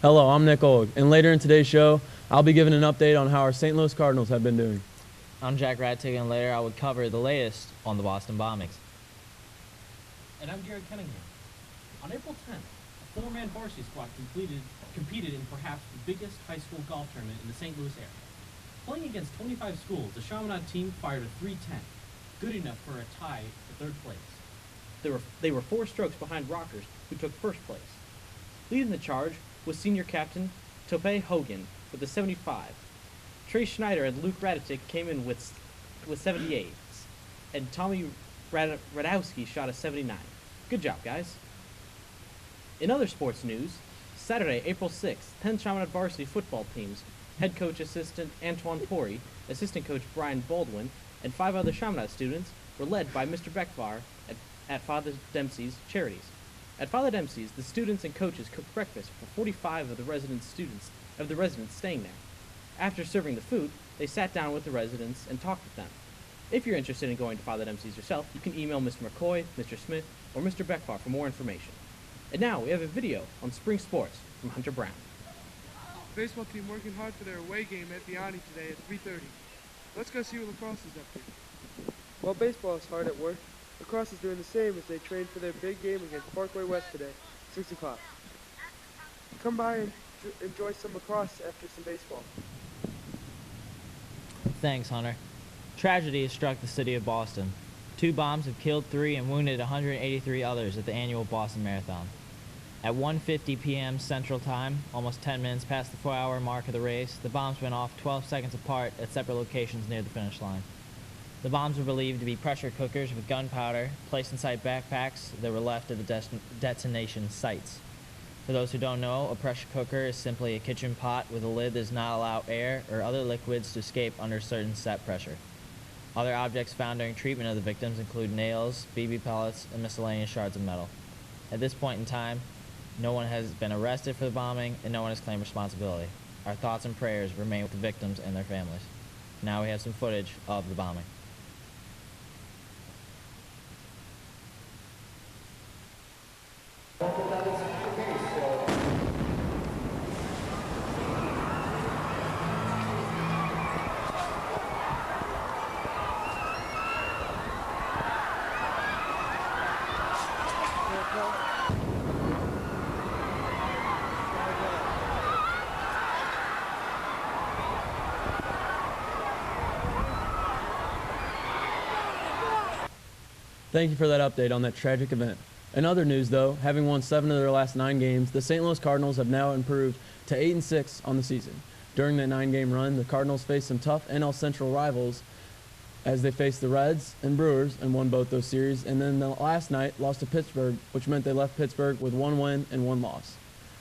Hello, I'm Nick Olg, and later in today's show, I'll be giving an update on how our St. Louis Cardinals have been doing. I'm Jack Radtick, and later I would cover the latest on the Boston bombings. And I'm Jared Cunningham. On April 10th, a four-man varsity squad competed in perhaps the biggest high school golf tournament in the St. Louis area. Playing against 25 schools, the Chaminade team fired a .310, good enough for a tie for third place. They were 4 strokes behind Rockers, who took first place. Leading the charge was senior captain Tope Hogan with a 75. Trey Schneider and Luke Radetick came in with 78s, and Tommy Radowski shot a 79. Good job, guys. In other sports news, Saturday, April 6th, 10 Chaminade varsity football teams, head coach assistant Antoine Pori, assistant coach Brian Baldwin, and 5 other Chaminade students were led by Mr. Beckvar at Father Dempsey's Charities. At Father Dempsey's, the students and coaches cooked breakfast for 45 of the residents staying there. After serving the food, they sat down with the residents and talked with them. If you're interested in going to Father Dempsey's yourself, you can email Mr. McCoy, Mr. Smith, or Mr. Beckvar for more information. And now we have a video on spring sports from Hunter Brown. The baseball team working hard for their away game at Vianney today at 3:30. Let's go see what lacrosse is up to. While baseball is hard at work, lacrosse is doing the same as they train for their big game against Parkway West today, 6 o'clock. Come by and enjoy some lacrosse after some baseball. Thanks, Hunter. Tragedy has struck the city of Boston. 2 bombs have killed 3 and wounded 183 others at the annual Boston Marathon. At 1:50 p.m. Central Time, almost 10 minutes past the 4-hour mark of the race, the bombs went off 12 seconds apart at separate locations near the finish line. The bombs were believed to be pressure cookers with gunpowder placed inside backpacks that were left at the detonation sites. For those who don't know, a pressure cooker is simply a kitchen pot with a lid that does not allow air or other liquids to escape under certain set pressure. Other objects found during treatment of the victims include nails, BB pellets, and miscellaneous shards of metal. At this point in time, no one has been arrested for the bombing and no one has claimed responsibility. Our thoughts and prayers remain with the victims and their families. Now we have some footage of the bombing. Thank you for that update on that tragic event. In other news, though, having won 7 of their last 9 games, the St. Louis Cardinals have now improved to 8-6 on the season. During that 9-game run, the Cardinals faced some tough NL Central rivals as they faced the Reds and Brewers and won both those series, and then the last night lost to Pittsburgh, which meant they left Pittsburgh with 1 win and 1 loss.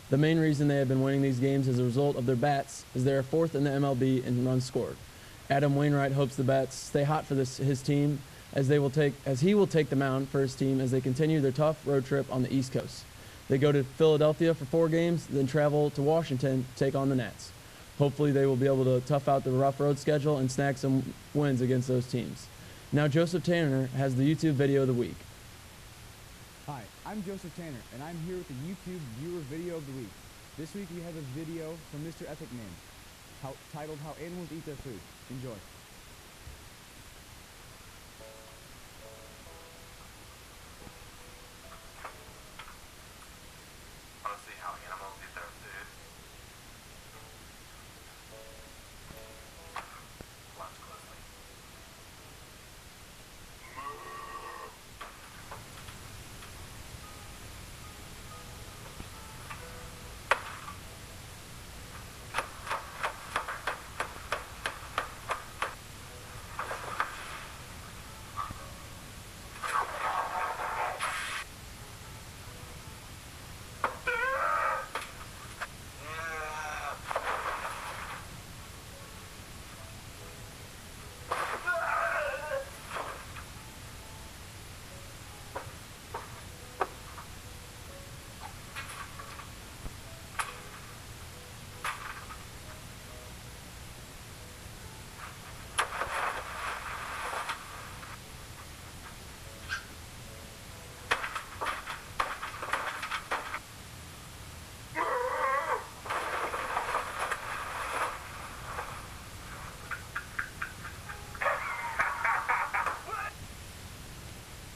The main reason they have been winning these games as a result of their bats is they are 4th in the MLB in runs scored. Adam Wainwright hopes the bats stay hot for his team as he will take the mound for his team as they continue their tough road trip on the East Coast. They go to Philadelphia for 4 games, then travel to Washington to take on the Nats. Hopefully they will be able to tough out the rough road schedule and snag some wins against those teams. Now Joseph Tanner has the YouTube video of the week. Hi, I'm Joseph Tanner, and I'm here with the YouTube viewer video of the week. This week we have a video from Mr. Epic Man, titled How Animals Eat Their Food. Enjoy.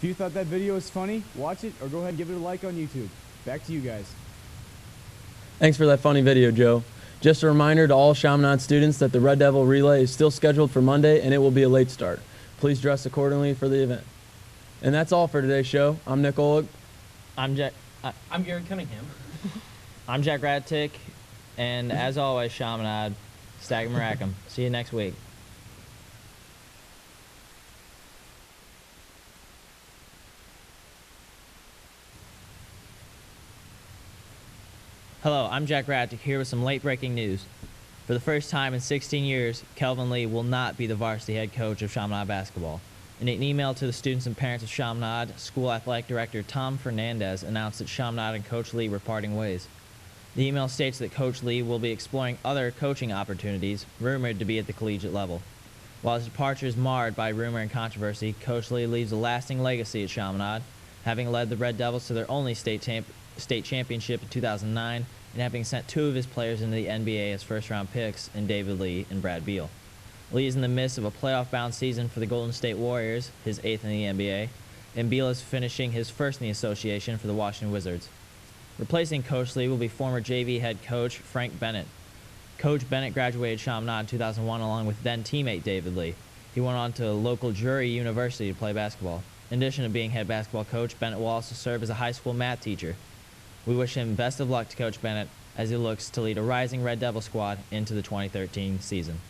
If you thought that video was funny, watch it or go ahead and give it a like on YouTube. Back to you guys. Thanks for that funny video, Joe. Just a reminder to all Chaminade students that the Red Devil Relay is still scheduled for Monday and it will be a late start. Please dress accordingly for the event. And that's all for today's show. I'm Nick Oleg. I'm Jack. I'm Gary Cunningham. I'm Jack Radtick, and as always, Chaminade, stack 'em, rack 'em. See you next week. Hello, I'm Jack Radtick here with some late-breaking news. For the first time in 16 years, Kelvin Lee will not be the varsity head coach of Chaminade basketball. In an email to the students and parents of Chaminade, school athletic director Tom Fernandez announced that Chaminade and Coach Lee were parting ways. The email states that Coach Lee will be exploring other coaching opportunities, rumored to be at the collegiate level. While his departure is marred by rumor and controversy, Coach Lee leaves a lasting legacy at Chaminade, having led the Red Devils to their only state championship in 2009 and having sent 2 of his players into the NBA as first-round picks in David Lee and Brad Beal. Lee is in the midst of a playoff-bound season for the Golden State Warriors, his 8th in the NBA, and Beal is finishing his first in the association for the Washington Wizards. Replacing Coach Lee will be former JV head coach Frank Bennett. Coach Bennett graduated Chaminade in 2001 along with then-teammate David Lee. He went on to local Drury University to play basketball. In addition to being head basketball coach, Bennett will also serve as a high school math teacher. We wish him best of luck to Coach Bennett as he looks to lead a rising Red Devil squad into the 2013 season.